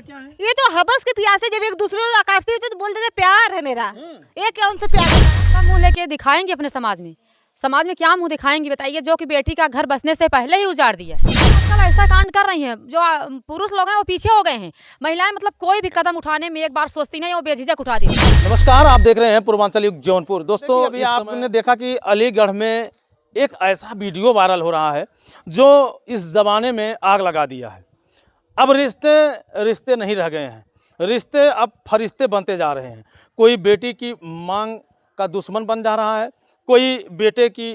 क्या है? ये तो हबस के प्यासे जब एक दूसरे को आकाशती होती तो बोल देते प्यार है मेरा। ये कौन सा प्यार है? सब मुंह लेके दिखाएंगे अपने समाज में क्या मुंह दिखाएंगे बताइए, जो कि बेटी का घर बसने से पहले ही उजाड़ दिया। आजकल ऐसा कांड कर रही हैं जो पुरुष लोग हैं वो पीछे हो गए हैं। महिलाएं मतलब कोई भी कदम उठाने में एक बार सोचती नहीं, वो बेझिझक उठा दी। नमस्कार, आप देख रहे हैं पूर्वांचल युग जौनपुर। दोस्तों, अभी आपने देखा कि अलीगढ़ में एक ऐसा वीडियो वायरल हो रहा है जो इस ज़माने में आग लगा दिया है। अब रिश्ते नहीं रह गए हैं, रिश्ते अब फरिश्ते बनते जा रहे हैं। कोई बेटी की मांग का दुश्मन बन जा रहा है, कोई बेटे की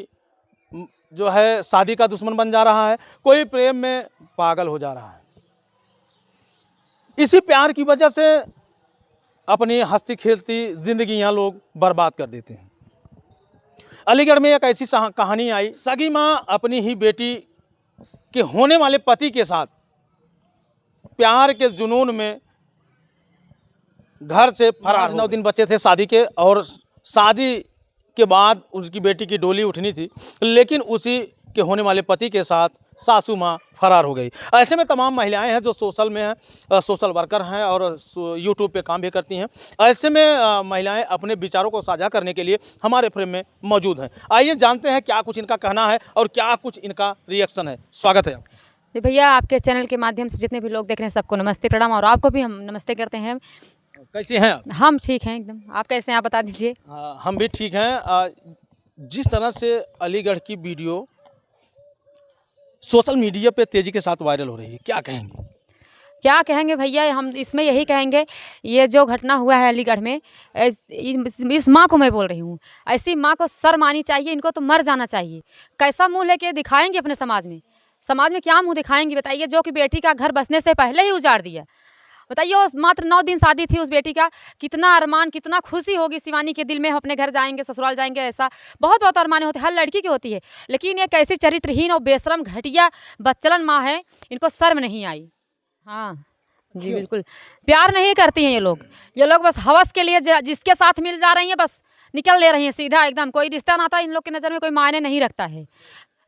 जो है शादी का दुश्मन बन जा रहा है, कोई प्रेम में पागल हो जा रहा है। इसी प्यार की वजह से अपनी हंसती खेलती जिंदगियां लोग बर्बाद कर देते हैं। अलीगढ़ में एक ऐसी कहानी आई, सगी माँ अपनी ही बेटी के होने वाले पति के साथ प्यार के जुनून में घर से फरार। 9 दिन बच्चे थे शादी के, और शादी के बाद उसकी बेटी की डोली उठनी थी, लेकिन उसी के होने वाले पति के साथ सासू माँ फरार हो गई। ऐसे में तमाम महिलाएं हैं जो सोशल में हैं, सोशल वर्कर हैं और यूट्यूब पे काम भी करती हैं। ऐसे में महिलाएं अपने विचारों को साझा करने के लिए हमारे फ्रेम में मौजूद हैं। आइए जानते हैं क्या कुछ इनका कहना है और क्या कुछ इनका रिएक्शन है। स्वागत है जी भैया, आपके चैनल के माध्यम से जितने भी लोग देख रहे हैं सबको नमस्ते प्रणाम, और आपको भी हम नमस्ते करते हैं। कैसी हैं आप? हम ठीक हैं एकदम। आप कैसे हैं, आप बता दीजिए। हम भी ठीक हैं। जिस तरह से अलीगढ़ की वीडियो सोशल मीडिया पे तेज़ी के साथ वायरल हो रही है, क्या कहेंगे? क्या कहेंगे भैया, हम इसमें यही कहेंगे, ये जो घटना हुआ है अलीगढ़ में, इस माँ को मैं बोल रही हूँ, ऐसी माँ को शर्म आनी चाहिए, इनको तो मर जाना चाहिए। कैसा मुँह लेके दिखाएंगे अपने समाज में क्या मुँह दिखाएंगे बताइए, जो कि बेटी का घर बसने से पहले ही उजाड़ दिया। बताइए, उस मात्र 9 दिन शादी थी उस बेटी का, कितना अरमान, कितना खुशी होगी शिवानी के दिल में, हम अपने घर जाएंगे, ससुराल जाएंगे, ऐसा बहुत बहुत अरमान होते, हर लड़की की होती है। लेकिन ये कैसी चरित्रहीन और बेशरम घटिया बच्चलन माँ है, इनको शर्म नहीं आई। हाँ जी बिल्कुल, प्यार नहीं करती हैं ये लोग बस हवस के लिए जिसके साथ मिल जा रही हैं बस निकल ले रही हैं सीधा एकदम। कोई रिश्ता नाता इन लोग की नज़र में कोई मायने नहीं रखता है।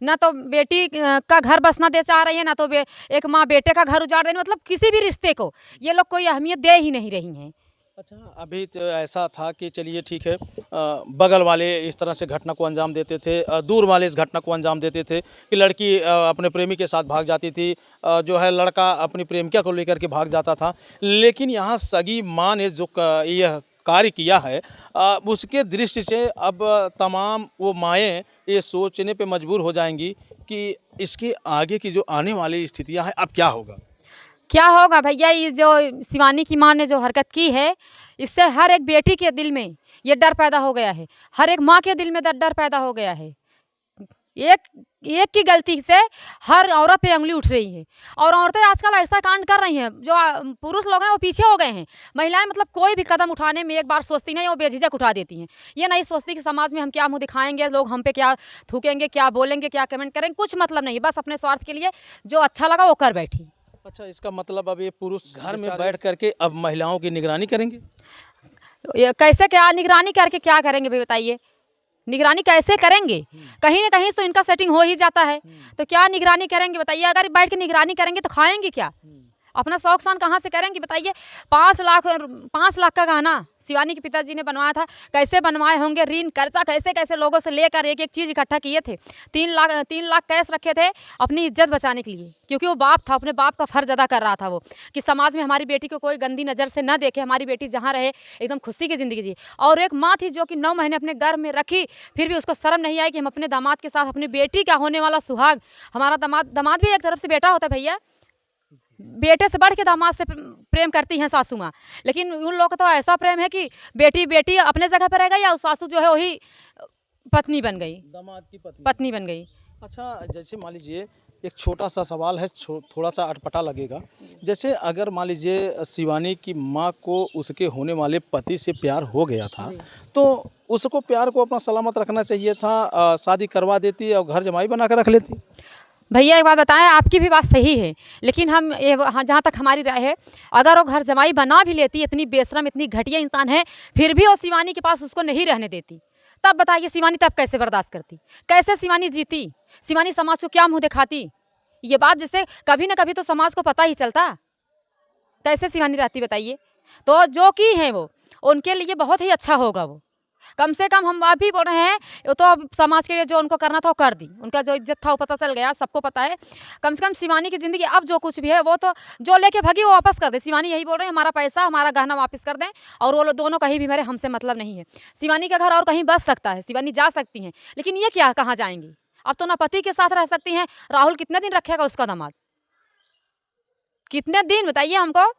ना तो बेटी का घर बसना दे चाह रही है, ना तो एक माँ बेटे का घर उजाड़ देनी, मतलब किसी भी रिश्ते को ये लोग कोई अहमियत दे ही नहीं रही हैं। अच्छा, अभी तो ऐसा था कि चलिए ठीक है, बगल वाले इस तरह से घटना को अंजाम देते थे, दूर वाले इस घटना को अंजाम देते थे कि लड़की अपने प्रेमी के साथ भाग जाती थी, जो है लड़का अपनी प्रेमिका को लेकर के भाग जाता था। लेकिन यहाँ सगी माँ ने जो यह कार्य किया है, उसके दृष्टि से अब तमाम वो माएँ ये सोचने पे मजबूर हो जाएंगी कि इसके आगे की जो आने वाली स्थितियाँ हैं अब क्या होगा। क्या होगा भैया, ये जो शिवानी की माँ ने जो हरकत की है, इससे हर एक बेटी के दिल में ये डर पैदा हो गया है, हर एक माँ के दिल में डर पैदा हो गया है। एक की गलती से हर औरत पे उंगली उठ रही है, और औरतें आजकल ऐसा कांड कर रही हैं जो पुरुष लोग हैं वो पीछे हो गए हैं। महिलाएं मतलब कोई भी कदम उठाने में एक बार सोचती नहीं, वो बेझिझक उठा देती हैं। ये नहीं सोचती कि समाज में हम क्या मुँह दिखाएंगे, लोग हम पे क्या थूकेंगे, क्या बोलेंगे, क्या कमेंट करेंगे, कुछ मतलब नहीं, बस अपने स्वार्थ के लिए जो अच्छा लगा वो कर बैठी। अच्छा, इसका मतलब अब ये पुरुष घर में बैठ करके अब महिलाओं की निगरानी करेंगे? कैसे, क्या निगरानी करके क्या करेंगे भाई बताइए, निगरानी कैसे करेंगे? कहीं ना कहीं तो इनका सेटिंग हो ही जाता है, तो क्या निगरानी करेंगे बताइए? अगर बैठ के निगरानी करेंगे तो खाएंगे क्या? अपना शौक शान कहाँ से करेंगे बताइए? 5 लाख का गहना शिवानी के पिताजी ने बनवाया था, कैसे बनवाए होंगे, ऋण कर्जा कैसे कैसे लोगों से लेकर एक एक चीज़ इकट्ठा किए थे। 3 लाख कैश रखे थे अपनी इज्जत बचाने के लिए, क्योंकि वो बाप था, अपने बाप का फर्ज अदा कर रहा था वो, कि समाज में हमारी बेटी को कोई गंदी नज़र से न देखे, हमारी बेटी जहाँ रहे एकदम खुशी की ज़िंदगी जी। और एक माँ थी जो कि 9 महीने अपने गर्भ में रखी, फिर भी उसको शर्म नहीं आई कि हम अपने दामाद के साथ, अपनी बेटी का होने वाला सुहाग, हमारा दामाद भी एक तरफ से बेटा होता है भैया, बेटे से बढ़ के दामाद से प्रेम करती हैं सासू माँ। लेकिन उन लोगों का तो ऐसा प्रेम है कि बेटी अपने जगह पर रह गई, या सासू जो है वही पत्नी बन गई, दामाद की पत्नी बन गई। अच्छा, जैसे मान लीजिए एक छोटा सा सवाल है, थोड़ा सा अटपटा लगेगा। जैसे अगर मान लीजिए शिवानी की माँ को उसके होने वाले पति से प्यार हो गया था, तो उसको प्यार को अपना सलामत रखना चाहिए था, शादी करवा देती और घर जमाई बना कर रख लेती। भैया एक बात बताएं, आपकी भी बात सही है, लेकिन हम जहाँ तक हमारी राय है, अगर वो घर जमाई बना भी लेती, इतनी बेशरम इतनी घटिया इंसान है, फिर भी वो शिवानी के पास उसको नहीं रहने देती, तब बताइए शिवानी तब कैसे बर्दाश्त करती, कैसे शिवानी जीती, शिवानी समाज को क्या मुँह दिखाती? ये बात जिससे कभी ना कभी तो समाज को पता ही चलता। कैसे शिवानी रहती बताइए। तो जो की है वो उनके लिए बहुत ही अच्छा होगा। वो कम से कम हम आप भी बोल रहे हैं, वो तो अब समाज के लिए जो उनको करना था वो कर दी, उनका जो इज्जत था वो पता चल गया, सबको पता है। कम से कम शिवानी की ज़िंदगी अब जो कुछ भी है वो तो जो लेके भगी वो वापस कर दे। शिवानी यही बोल रहे हैं हमारा पैसा हमारा गहना वापस कर दें, और वो दोनों कहीं भी मेरे हमसे मतलब नहीं है। शिवानी का घर और कहीं बस सकता है, शिवानी जा सकती हैं, लेकिन ये क्या कहाँ जाएंगी। अब तो ना पति के साथ रह सकती हैं। राहुल कितने दिन रखेगा उसका दामाद, कितने दिन बताइए हमको।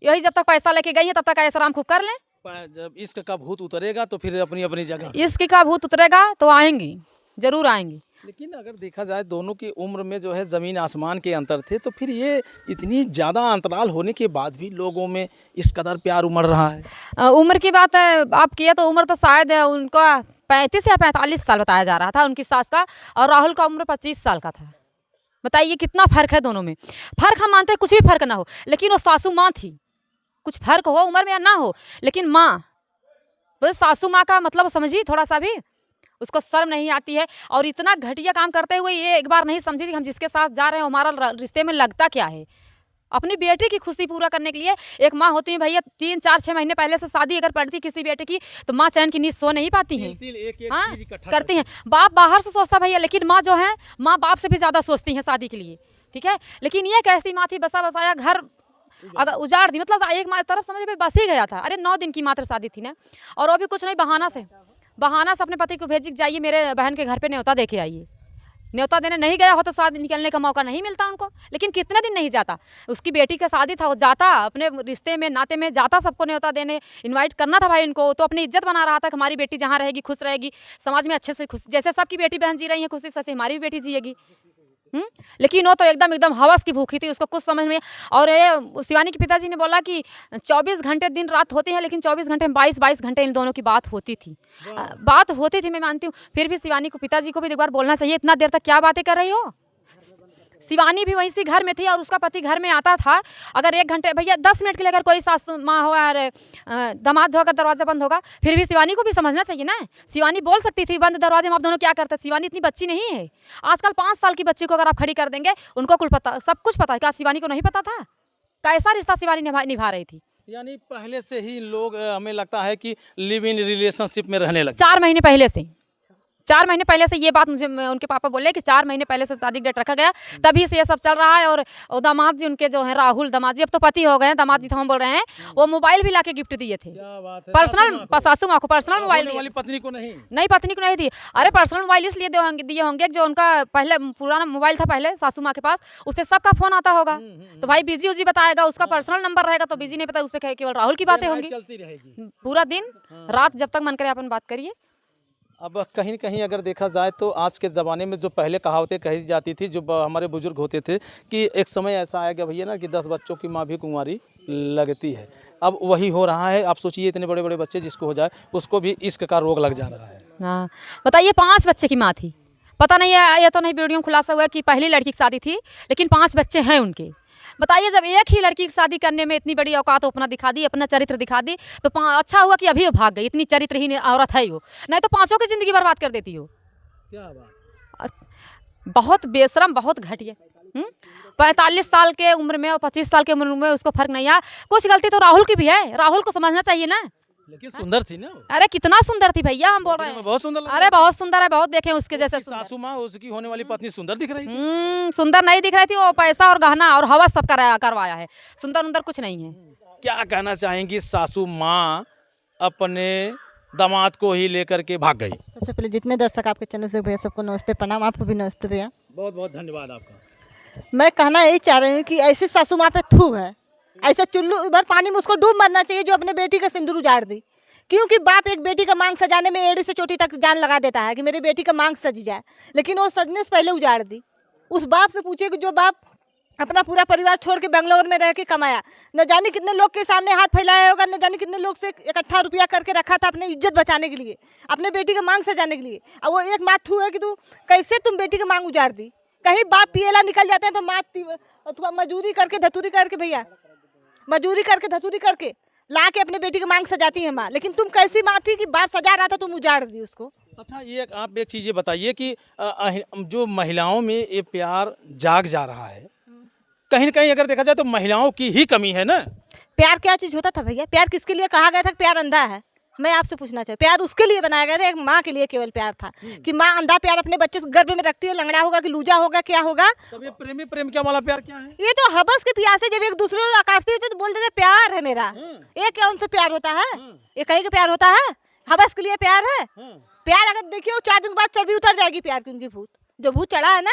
यही जब तक पैसा लेके गई है तब तक ऐसा आराम खूब कर लें। जब इश्क का भूत उतरेगा तो फिर अपनी अपनी जगह। इश्क का भूत उतरेगा तो आएंगी, जरूर आएंगी। लेकिन अगर देखा जाए दोनों की उम्र में जो है ज़मीन आसमान के अंतर थे, तो फिर ये इतनी ज़्यादा अंतराल होने के बाद भी लोगों में इस कदर प्यार उमड़ रहा है। उम्र की बात है आप किए तो उम्र तो शायद उनका 35 या 45 साल बताया जा रहा था उनकी सास का, और राहुल का उम्र 25 साल का था। बताइए कितना फ़र्क है दोनों में। फ़र्क हम मानते हैं कुछ भी फ़र्क ना हो, लेकिन वो सासू माँ थी। कुछ फ़र्क हो उम्र में या ना हो, लेकिन माँ, बस सासू माँ का मतलब समझिए थोड़ा सा भी, उसको शर्म नहीं आती है। और इतना घटिया काम करते हुए ये एक बार नहीं समझी कि हम जिसके साथ जा रहे हैं हमारा रिश्ते में लगता क्या है। अपनी बेटी की खुशी पूरा करने के लिए एक माँ होती है भैया, 3 4 6 महीने पहले से शादी अगर पड़ती किसी बेटे की तो माँ चैन की नींद सो नहीं पाती हैं। हाँ करती हैं। बाप बाहर से सोचता भैया, लेकिन माँ जो है माँ बाप से भी ज़्यादा सोचती हैं शादी के लिए, ठीक है। लेकिन ये कैसी माँ थी, बसा बसाया घर अगर उजाड़ दी, मतलब एक तरफ समझ में बस ही गया था। अरे 9 दिन की मात्र शादी थी ना, और वो भी कुछ नहीं, बहाना से अपने पति को भेजी जाइए मेरे बहन के घर पे न्योता देके आइए। न्योता देने नहीं गया हो तो शादी निकलने का मौका नहीं मिलता उनको। लेकिन कितने दिन नहीं जाता, उसकी बेटी का शादी था वो जाता, अपने रिश्ते में नाते में जाता, सबको न्योता देने इनवाइट करना था भाई उनको। तो अपनी इज्जत बना रहा था कि हमारी बेटी जहाँ रहेगी खुश रहेगी, समाज में अच्छे से खुश, जैसे सबकी बेटी बहन जी रही है खुशी से हमारी भी बेटी जिएगी। लेकिन वो तो एकदम हवस की भूखी थी, उसको कुछ समझ में। और ये शिवानी के पिताजी ने बोला कि 24 घंटे दिन रात होते हैं, लेकिन 24 घंटे में 22 घंटे इन दोनों की बात होती थी। मैं मानती हूँ। फिर भी शिवानी को पिताजी को भी एक बार बोलना चाहिए, इतना देर तक क्या बातें कर रही हो। शिवानी भी वहीं से घर में थी और उसका पति घर में आता था। अगर 1 घंटे भैया 10 मिनट के लिए अगर कोई सासू माँ हो और दामाद हो, अगर दरवाज़ा बंद होगा, फिर भी शिवानी को भी समझना चाहिए ना। शिवानी बोल सकती थी बंद दरवाजे में आप दोनों क्या करते। शिवानी इतनी बच्ची नहीं है। आजकल 5 साल की बच्ची को अगर आप खड़ी कर देंगे, उनको कुल पता, सब कुछ पता है। क्या शिवानी को नहीं पता था कैसा रिश्ता शिवानी निभा रही थी। यानी पहले से ही लोग हमें लगता है कि लिव इन रिलेशनशिप में रहने लगे। 4 महीने पहले से 4 महीने पहले से ये बात मुझे उनके पापा बोले कि 4 महीने पहले से शादी डेट रखा गया, तभी से ये सब चल रहा है। और दामाद जी उनके जो हैं राहुल दामाद जी, अब तो पति हो गए हैं, दामाद जी तो हम बोल रहे हैं, वो मोबाइल भी लाके गिफ्ट दिए थे। पर्सनल सासू माँ को पर्सनल मोबाइल दिए, पत्नी को नहीं पत्नी को नहीं दी। अरे पर्सनल मोबाइल इसलिए दिए होंगे जो उनका पहले पुराना मोबाइल था पहले सासू माँ के पास, उस पर सबका फोन आता होगा तो भाई बिजी उजी बताएगा, उसका पर्सनल नंबर रहेगा तो बिजी नहीं पता, उस पर केवल राहुल की बातें होंगी पूरा दिन रात, जब तक मन करे अपन बात करिए। अब कहीं न कहीं अगर देखा जाए तो आज के ज़माने में जो पहले कहावतें कही जाती थी, जो हमारे बुजुर्ग होते थे कि एक समय ऐसा आया गया भैया ना कि 10 बच्चों की माँ भी कुंवारी लगती है। अब वही हो रहा है। आप सोचिए इतने बड़े बड़े बच्चे जिसको हो जाए उसको भी इश्क का रोग लग जा रहा है। हाँ बताइए, 5 बच्चे की माँ थी, पता नहीं है ये तो नहीं वीडियो में खुलासा हुआ कि पहली लड़की की शादी थी, लेकिन 5 बच्चे हैं उनके। बताइए जब एक ही लड़की की शादी करने में इतनी बड़ी औकात अपना दिखा दी, अपना चरित्र दिखा दी, तो अच्छा हुआ कि अभी वो भाग गई। इतनी चरित्रहीन औरत है वो, नहीं तो 5 की जिंदगी बर्बाद कर देती हो। क्या बात, बहुत बेशरम, बहुत घटिया। 45 साल के उम्र में और 25 साल के उम्र में उसको फर्क नहीं आया। कुछ गलती तो राहुल की भी है, राहुल को समझना चाहिए ना। लेकिन सुंदर थी ना। अरे कितना सुंदर थी भैया, हम बोल रहे हैं बहुत सुंदर। अरे बहुत सुंदर है, बहुत देखे उसके जैसे। सासू माँ उसकी होने वाली पत्नी सुंदर दिख रही थी। सुंदर नहीं दिख रही थी, वो पैसा और गहना और हवस सब करवाया है, सुंदर उंदर कुछ नहीं है। क्या कहना चाहेंगी, सासू माँ अपने दामाद को ही लेकर के भाग गई। सबसे पहले जितने दर्शक आपके चैनल से भैया सबको नमस्ते प्रणाम, आपको भी नमस्ते भैया। बहुत बहुत धन्यवाद आपका। मैं कहना यही चाह रही हूँ कि ऐसी सासू माँ पे थू है, ऐसे चुल्लू भर पानी में उसको डूब मरना चाहिए जो अपने बेटी का सिंदूर उजाड़ दी। क्योंकि बाप एक बेटी का मांग सजाने में एड़ी से चोटी तक जान लगा देता है कि मेरी बेटी का मांग सज जाए, लेकिन वो सजने से पहले उजाड़ दी। उस बाप से पूछे कि जो बाप अपना पूरा परिवार छोड़ के बेंगलोर में रह के कमाया, न जाने कितने लोग के सामने हाथ फैलाया होगा, न जाने कितने लोग से इकट्ठा रुपया करके रखा था अपनी इज्जत बचाने के लिए, अपने बेटी का मांग सजाने के लिए। अब वो एक माँ थू है कि तू कैसे तुम बेटी का मांग उजाड़ दी। कहीं बाप पिएला निकल जाते हैं तो माँ मजदूरी करके धतूरी करके भैया मजदूरी करके धतूरी करके ला के अपने बेटी की मांग सजाती है माँ। लेकिन तुम कैसी माँ थी कि बाप सजा रहा था तुम उजाड़ दी उसको। अच्छा, ये आप एक चीज़ ये बताइए कि जो महिलाओं में ये प्यार जाग जा रहा है, कहीं ना कहीं अगर देखा जाए तो महिलाओं की ही कमी है ना। प्यार क्या चीज़ होता था भैया? प्यार किसके लिए कहा गया था कि प्यार अंधा है? मैं आपसे पूछना चाहूँ, प्यार उसके लिए बनाया गया था, एक माँ के लिए केवल प्यार था कि माँ अंधा प्यार अपने बच्चे को गर्भ में रखती है, लंगड़ा होगा कि लूजा होगा, क्या होगा? तब ये प्रेमी प्रेम क्या वाला प्यार क्या है? ये तो हवस के प्यासे जब एक दूसरे को आकाशती होती तो बोल देते प्यार है मेरा। ये क्या उनसे प्यार होता है? ये कहीं का प्यार होता है? हवस के लिए प्यार है? प्यार अगर देखिए वो 4 दिन बाद चर्बी उतर जाएगी प्यार की, उनकी भूत जो भूत चढ़ा है ना,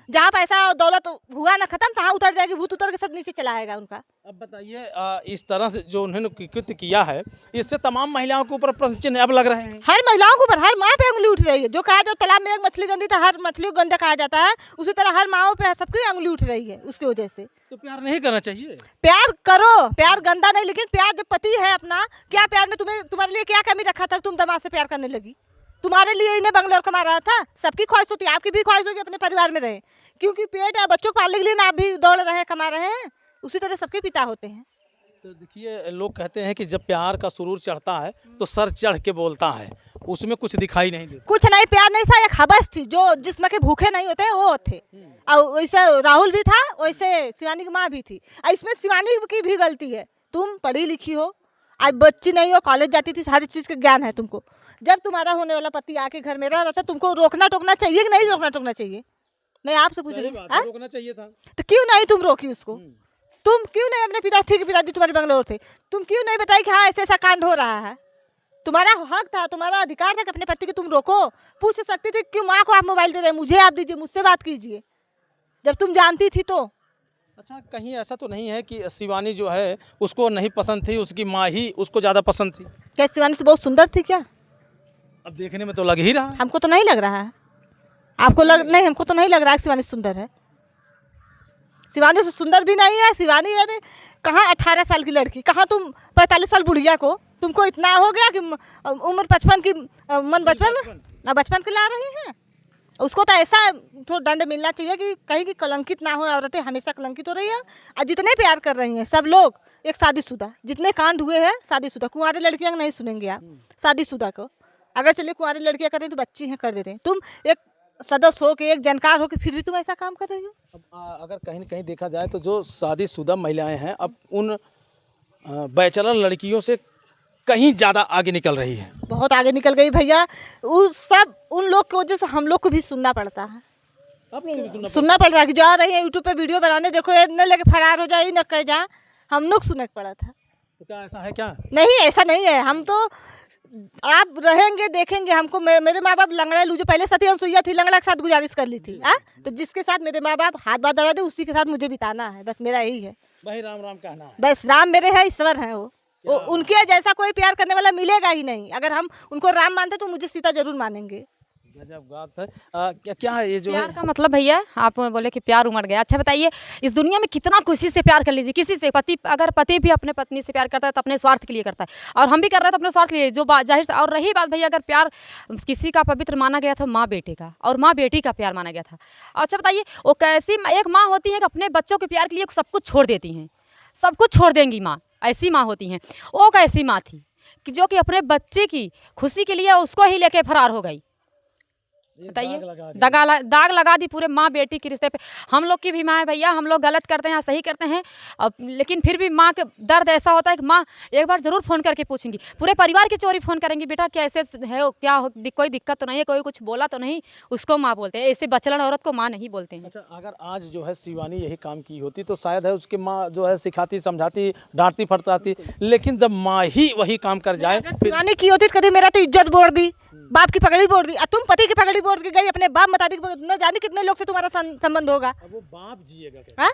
जहाँ पैसा और दौलत हुआ ना खत्म, तहाँ उतर जाएगी भूत, उतर के सब नीचे चला आएगा उनका। अब बताइए इस तरह से जो उन्होंने कृत्य किया है, इससे तमाम महिलाओं के ऊपर प्रश्न चिन्ह अब लग रहे हैं। हर महिलाओं के ऊपर, हर माँ पे उंगली उठ रही है। जो कहा जो तालाब में एक मछली गंदी था, हर मछली को गंदा कहा जाता है, उसी तरह हर माओ पे सबकी उंगली उठ रही है उसकी वजह से। तो प्यार नहीं करना चाहिए? प्यार करो, प्यार गंदा नहीं, लेकिन प्यार जब पति है अपना, क्या प्यार में तुम्हारे लिए क्या कमी रखा था तुम दमाद से प्यार करने लगी? तुम्हारे लिए इन्हें बंगलोर कमा रहा था। सबकी ख्वाहिश होती है, आपकी भी ख्वाहिश होगी अपने परिवार में रहे, क्योंकि पेट है, बच्चों को पालने के लिए ना आप भी दौड़ रहे हैं, कमा रहे हैं, उसी तरह सबके पिता होते हैं। तो देखिए लोग कहते हैं कि जब प्यार का सुरूर चढ़ता है तो सर चढ़ के बोलता है, उसमें कुछ दिखाई नहीं देता। कुछ नहीं, प्यार नहीं था, एक हवस थी। जो जिसमें के भूखे नहीं होते वो थे, और वैसे राहुल भी था, वैसे शिवानी की माँ भी थी। और इसमें शिवानी की भी गलती है। तुम पढ़ी लिखी हो, आज बच्ची नहीं हो, कॉलेज जाती थी, हर चीज़ का ज्ञान है तुमको। जब तुम्हारा होने वाला पति आके घर में रह रहा था, तुमको रोकना टोकना चाहिए कि नहीं रोकना टोकना चाहिए? मैं आपसे पूछ रही हूँ, रोकना चाहिए था। तो क्यों नहीं तुम रोकी उसको? तुम क्यों नहीं अपने पिताजी तुम्हारे बंगलोर थे, तुम क्यों नहीं बताई कि हाँ ऐसे ऐसा कांड हो रहा है? तुम्हारा हक था, तुम्हारा अधिकार था कि अपने पति को तुम रोको। पूछ सकती थी क्यों माँ को आप मोबाइल दे रहे हैं, मुझे आप दीजिए, मुझसे बात कीजिए, जब तुम जानती थी तो। अच्छा, कहीं ऐसा तो नहीं है कि शिवानी जो है उसको नहीं पसंद थी, उसकी माँ ही उसको ज़्यादा पसंद थी? क्या शिवानी से बहुत सुंदर थी क्या? अब देखने में तो लग ही रहा है। हमको तो नहीं लग रहा है। आपको नहीं, हमको तो नहीं लग रहा है शिवानी सुंदर है। शिवानी से सुंदर भी नहीं है। शिवानी यानी कहाँ 18 साल की लड़की, कहाँ तुम 45 साल बुढ़िया को, तुमको इतना हो गया कि उम्र 55 की, मन बचपन के ला रही हैं। उसको तो ऐसा तो दंड मिलना चाहिए कि कहीं की कलंकित ना हो। औरतें हमेशा कलंकित हो रही हैं, और जितने प्यार कर रही हैं सब लोग, एक शादीशुदा, जितने कांड हुए हैं शादीशुदा, कुंवारी लड़कियां नहीं सुनेंगे आप, शादीशुदा को। अगर चलिए कुंवारी लड़कियां कर रही तो बच्ची हैं कर दे रहे हैं, तुम एक सदस्य हो के, एक जानकार हो के, फिर भी तुम ऐसा काम कर रही हो। अब अगर कहीं न कहीं देखा जाए तो जो शादीशुदा महिलाएं हैं अब उन बैचलर लड़कियों से कहीं ज़्यादा आगे निकल रही है। बहुत आगे निकल गई भैया। उन लोग की वजह से हम लोग को भी सुनना पड़ता है। आप लोगों को सुनना पड़ रहा है कि जा रही है यूट्यूब पे वीडियो बनाने, देखो ये न लेके फरार हो जाए, न कह जा, हम लोग सुनने को पड़ा था। तो क्या ऐसा है क्या? नहीं, ऐसा नहीं है। हम तो आप रहेंगे देखेंगे। हमको मेरे माँ बाप लंगड़ा लूजो, पहले सती अनुसुईया थी, लंगड़ा के साथ गुजारिश कर ली थी। तो जिसके साथ मेरे माँ बाप हाथ बात दे उसी के साथ मुझे बिताना है, बस मेरा यही है। वही राम राम कहना है। बस राम मेरे है, ईश्वर है वो उनके जैसा कोई प्यार करने वाला मिलेगा ही नहीं। अगर हम उनको राम मानते तो मुझे सीता जरूर मानेंगे। गजब बात है। क्या है ये जो प्यार का मतलब भैया, आप बोले कि प्यार उमड़ गया। अच्छा बताइए, इस दुनिया में कितना किसी से प्यार कर लीजिए, किसी से अगर पति भी अपने पत्नी से प्यार करता है तो अपने स्वार्थ के लिए करता है, और हम भी कर रहे थे अपने स्वार्थ के लिए, जो जाहिर से। और रही बात भैया, अगर प्यार किसी का पवित्र माना गया था माँ बेटे का, और माँ बेटी का प्यार माना गया था। अच्छा बताइए, वो कैसी एक माँ होती है कि अपने बच्चों के प्यार के लिए सब कुछ छोड़ देती हैं, सब कुछ छोड़ देंगी माँ, ऐसी माँ होती हैं। वो कैसी माँ थी कि जो कि अपने बच्चे की खुशी के लिए उसको ही लेके फरार हो गई? बताइए, दाग लगा दी पूरे माँ बेटी के रिश्ते पे। हम लोग की भी माँ है भैया, हम लोग गलत करते हैं या सही करते हैं, लेकिन फिर भी माँ के दर्द ऐसा होता है कि माँ एक बार ज़रूर फ़ोन करके पूछेंगी, पूरे परिवार की चोरी फ़ोन करेंगी, बेटा कैसे है, क्या हो, कोई दिक्कत तो नहीं है, कोई कुछ बोला तो नहीं, उसको माँ बोलते हैं। ऐसे बचलन औरत को माँ नहीं बोलते हैं। अच्छा, अगर आज जो है शिवानी यही काम की होती तो शायद है उसकी माँ जो है सिखाती, समझाती, डांटती फटकाती, लेकिन जब माँ ही वही काम कर जाए। शिवानी की होती तो कभी मेरा तो इज्जत बोल दी, बाप की पगड़ी बोल दी, तुम पति की पगड़ी बोल के गई, अपने बाप मतारी न जाने कितने लोग से तुम्हारा संबंध होगा। वो बाप जिएगा हाँ,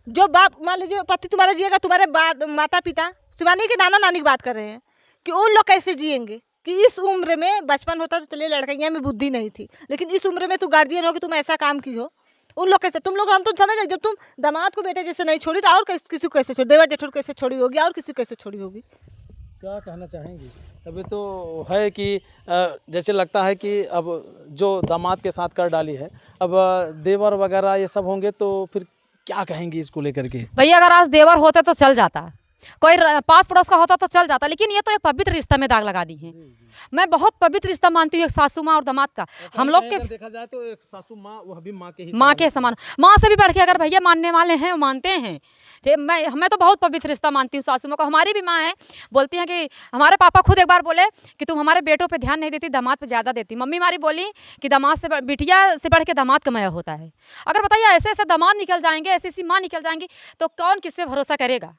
जो बाप मान लीजिए पति तुम्हारा जिएगा, तुम्हारे माता पिता, शिवानी के नाना नानी की बात कर रहे हैं कि उन लोग कैसे जिएंगे। कि इस उम्र में, बचपन होता तो चलिए लड़कियां में बुद्धि नहीं थी, लेकिन इस उम्र में तू गार्जियन हो कि तुम ऐसा काम की हो, उन लोग कैसे, तुम लोग, हम तो समझ रहे, जब तुम दामाद को बेटे जैसे नहीं छोड़ी तो और किसी को कैसे छोड़ी, देवर जेठोर कैसे छोड़ी होगी, और किसी कैसे छोड़ी होगी। क्या कहना चाहेंगी? अभी तो है कि जैसे लगता है कि अब जो दामाद के साथ कर डाली है, अब देवर वगैरह ये सब होंगे तो फिर क्या कहेंगी इसको लेकर के? भैया अगर आज देवर होते तो चल जाता, कोई पास पड़ोस का होता तो चल जाता, लेकिन ये तो एक पवित्र रिश्ता में दाग लगा दी है। मैं बहुत पवित्र रिश्ता मानती हूँ एक सासू माँ और दामाद का। हम लोग के देखा जाए तो एक सासू माँ वह भी माँ के ही माँ के समान, माँ से भी बढ़ के अगर भैया मानने वाले हैं वो मानते हैं। मैं तो बहुत पवित्र रिश्ता मानती हूँ सासू माँ को। हमारी भी माँ है, बोलती हैं कि हमारे पापा खुद एक बार बोले कि तुम हमारे बेटों पे ध्यान नहीं देती, दामाद पे ज़्यादा देती। मम्मी हमारी बोली कि दामाद से बिटिया से बढ़ के दामाद कमाया होता है। अगर बताइए ऐसे ऐसे दामाद निकल जाएंगे, ऐसी ऐसी माँ निकल जाएंगी, तो कौन किस पे भरोसा करेगा।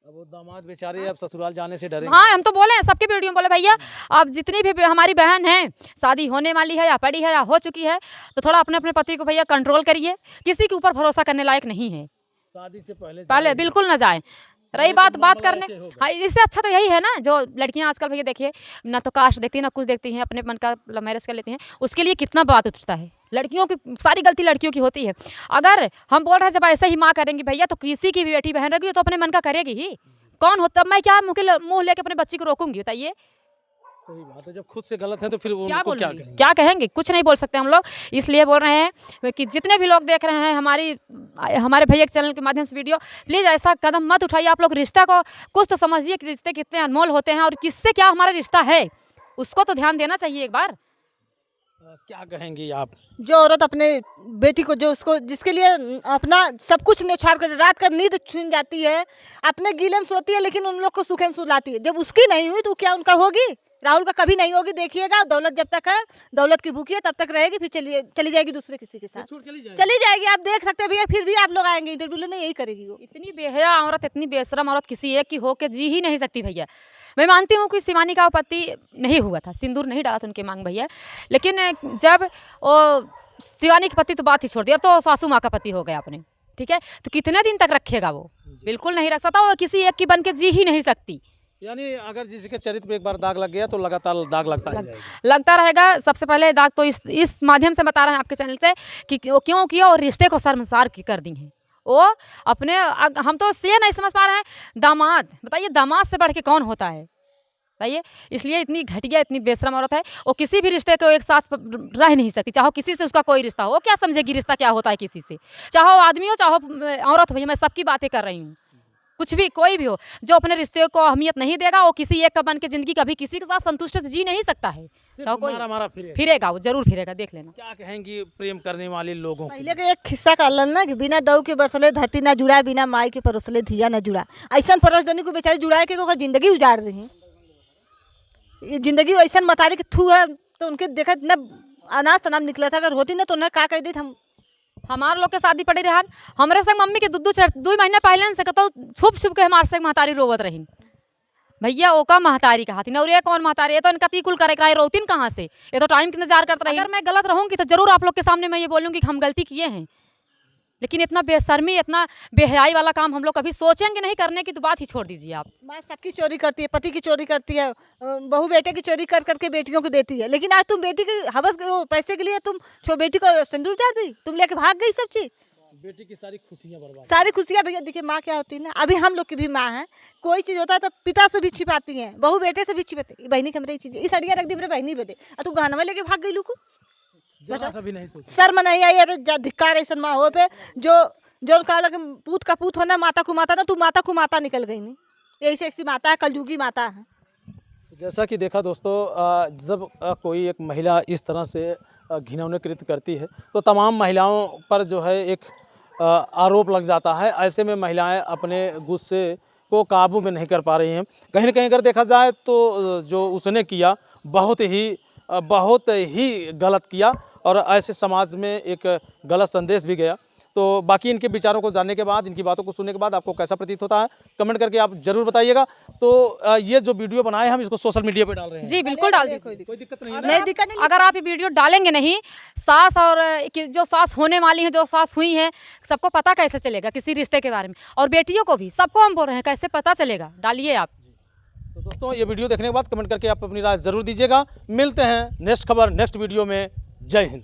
अब वो दामाद बेचारे अब ससुराल जाने से डरे। हाँ, हम तो बोले हैं सबके वीडियो में, बोले भैया अब जितनी भी हमारी बहन है, शादी होने वाली है या पड़ी है या हो चुकी है, तो थोड़ा अपने अपने पति को भैया कंट्रोल करिए। किसी के ऊपर भरोसा करने लायक नहीं है, शादी से पहले बिल्कुल ना जाए। रही बात करने, हाँ, इससे अच्छा तो यही है ना, जो लड़कियां आजकल भैया देखिए ना तो कास्ट देखती हैं ना कुछ देखती हैं, अपने मन का लव मैरिज कर लेती हैं। उसके लिए कितना बात उठता है। लड़कियों की सारी गलती लड़कियों की होती है। अगर हम बोल रहे हैं जब ऐसे ही माँ करेंगी भैया, तो किसी की भी बेटी बहन रहेगी तो अपने मन का करेगी ही। कौन होता, मैं क्या मुँह लेके अपने बच्ची को रोकूंगी बताइए। सही बात है, जब खुद से गलत है तो फिर क्या उनको बोलेंगे, क्या कहेंगे, कुछ नहीं बोल सकते हम लोग। इसलिए बोल रहे हैं कि जितने भी लोग देख रहे हैं हमारे भैया के चैनल के माध्यम से वीडियो, प्लीज़ ऐसा कदम मत उठाइए। आप लोग रिश्ता को कुछ तो समझिए कि रिश्ते कितने अनमोल होते हैं और किससे क्या हमारा रिश्ता है, उसको तो ध्यान देना चाहिए एक बार। क्या कहेंगी आप? जो औरत अपने बेटी को, जो उसको, जिसके लिए अपना सब कुछ न्यौछावर कर, रात का नींद छीन जाती है, अपने गीले में सोती है, लेकिन उन लोग को सुखे में सुलाती है। जब उसकी नहीं हुई तो क्या उनका होगी? राहुल का कभी नहीं होगी। देखिएगा, दौलत जब तक है, दौलत की भूखी है तब तक रहेगी, फिर चली जाएगी दूसरे किसी के साथ, चली जाएगी। आप देख सकते हैं भैया, फिर भी आप लोग आएंगे इंटरव्यू लेने, यही करेगी वो। इतनी बेहया औरत, इतनी बेशरम औरत किसी एक की हो के जी ही नहीं सकती भैया। मैं मानती हूँ कि शिवानी का पति नहीं हुआ था, सिंदूर नहीं डाला था उनके मांग भैया, लेकिन जब वो शिवानी के पति तो बात ही छोड़ दी, अब तो सासू माँ का पति हो गया अपने, ठीक है, तो कितने दिन तक रखेगा वो? बिल्कुल नहीं रख सकता। वो किसी एक की बन के जी ही नहीं सकती। यानी अगर जिसके चरित्र पे एक बार दाग लग गया तो लगातार दाग लगता रहेगा। सबसे पहले दाग तो इस माध्यम से बता रहे हैं आपके चैनल से कि वो क्यों किया और रिश्ते को शर्मसार कर दी हैं वो अपने। हम तो ये नहीं समझ पा रहे हैं, दामाद, बताइए दामाद से बढ़ के कौन होता है बताइए। इसलिए इतनी घटिया, इतनी बेशरम औरत है, वो किसी भी रिश्ते को एक साथ रह नहीं सकती, चाहे किसी से उसका कोई रिश्ता हो। क्या समझेगी रिश्ता क्या होता है किसी से, चाहे वो आदमी हो चाहे औरत हो। मैं सबकी बातें कर रही हूँ, कुछ भी कोई भी हो, जो अपने रिश्ते को अहमियत नहीं देगा वो किसी एक का बन के जिंदगी कभी किसी के साथ संतुष्ट से जी नहीं सकता है। चाहे कोई फिरेगा, वो जरूर फिरेगा, देख लेना। क्या कहेंगी प्रेम करने वाले लोगों? पहले के एक खिस्सा का ना कि बिना दऊ के बरसले धरती ना जुड़ा, बिना माई के परोसले धिया ना जुड़ा। ऐसा परसदनी को बेचारी जुड़ा के ओकर जिंदगी उजाड़ दी। जिंदगी ऐसा मतारी के थू है, तो उनके देखा न अनाज तनाज निकला था, अगर होती ना तो ना का कह दी। हमारे लोग के शादी पड़ी रहन, हमरे संग मम्मी के 2 महीने पहले से कहता छुप छुप के हमारे संग महतारी रोवत रही भैया। ओका महतारी कहा थी, और ये कौन महतारी? ये तो इनका तीकुल करे कराए रोतीन कहाँ से? ये तो टाइम का इंतजार करता रही। अगर मैं गलत रहूंगी तो जरूर आप लोग के सामने मैं ये बोलूँगी कि हम गलती किए हैं, लेकिन इतना बेशर्मी, इतना बेहयाई वाला काम हम लोग कभी सोचेंगे नहीं करने की, तो बात ही छोड़ दीजिए आप। माँ सबकी चोरी करती है, पति की चोरी करती है, बहू बेटे की चोरी कर करके बेटियों को देती है, लेकिन आज तुम बेटी की हवस पैसे के लिए तुम बेटी को सिंदूर उतार दी, तुम लेके भाग गई सब चीज। बेटी की सारी खुशियाँ बर्बाद, सारी खुशियाँ। भैया देखिए माँ क्या होती है ना, अभी हम लोग की भी माँ है, कोई चीज़ होता है तो पिता से भी छिपाती हैं, बहू बेटे से भी छिपाती। बहनी कमरे चीज़ इस अड़िया रख दी मेरे बहनी बेटे, और तू गहनवा लेके भाग गई लुकू। शर्म नहीं आई? अरे धिक्कार ऐसा माँ हो पे जो कहा कि पूत का पूत होना, माता को माता ना, तू माता को माता निकल गई नहीं। ऐसी माता है, कलयुगी माता है। जैसा कि देखा दोस्तों, जब कोई एक महिला इस तरह से घिनौने कृत्य करती है तो तमाम महिलाओं पर जो है एक आरोप लग जाता है। ऐसे में महिलाएं अपने गुस्से को काबू में नहीं कर पा रही हैं। कहीं ना कहीं अगर देखा जाए तो जो उसने किया बहुत ही गलत किया, और ऐसे समाज में एक गलत संदेश भी गया। तो बाकी इनके विचारों को जानने के बाद, इनकी बातों को सुनने के बाद आपको कैसा प्रतीत होता है, कमेंट करके आप जरूर बताइएगा। तो ये जो वीडियो बनाए हम इसको सोशल मीडिया पे डाल रहे हैं। जी बिल्कुल डाल दीजिए, कोई दिक्कत नहीं है। नहीं दिक्कत नहीं। अगर आप ये वीडियो डालेंगे नहीं, सास और जो सास होने वाली हैं, जो सास हुई हैं, सबको पता कैसे चलेगा किसी रिश्ते के बारे में? और बेटियों को भी, सबको हम बोल रहे हैं, कैसे पता चलेगा? डालिए आप। तो दोस्तों ये वीडियो देखने के बाद कमेंट करके आप अपनी राय जरूर दीजिएगा। मिलते हैं नेक्स्ट खबर, नेक्स्ट वीडियो में। जय हिंद।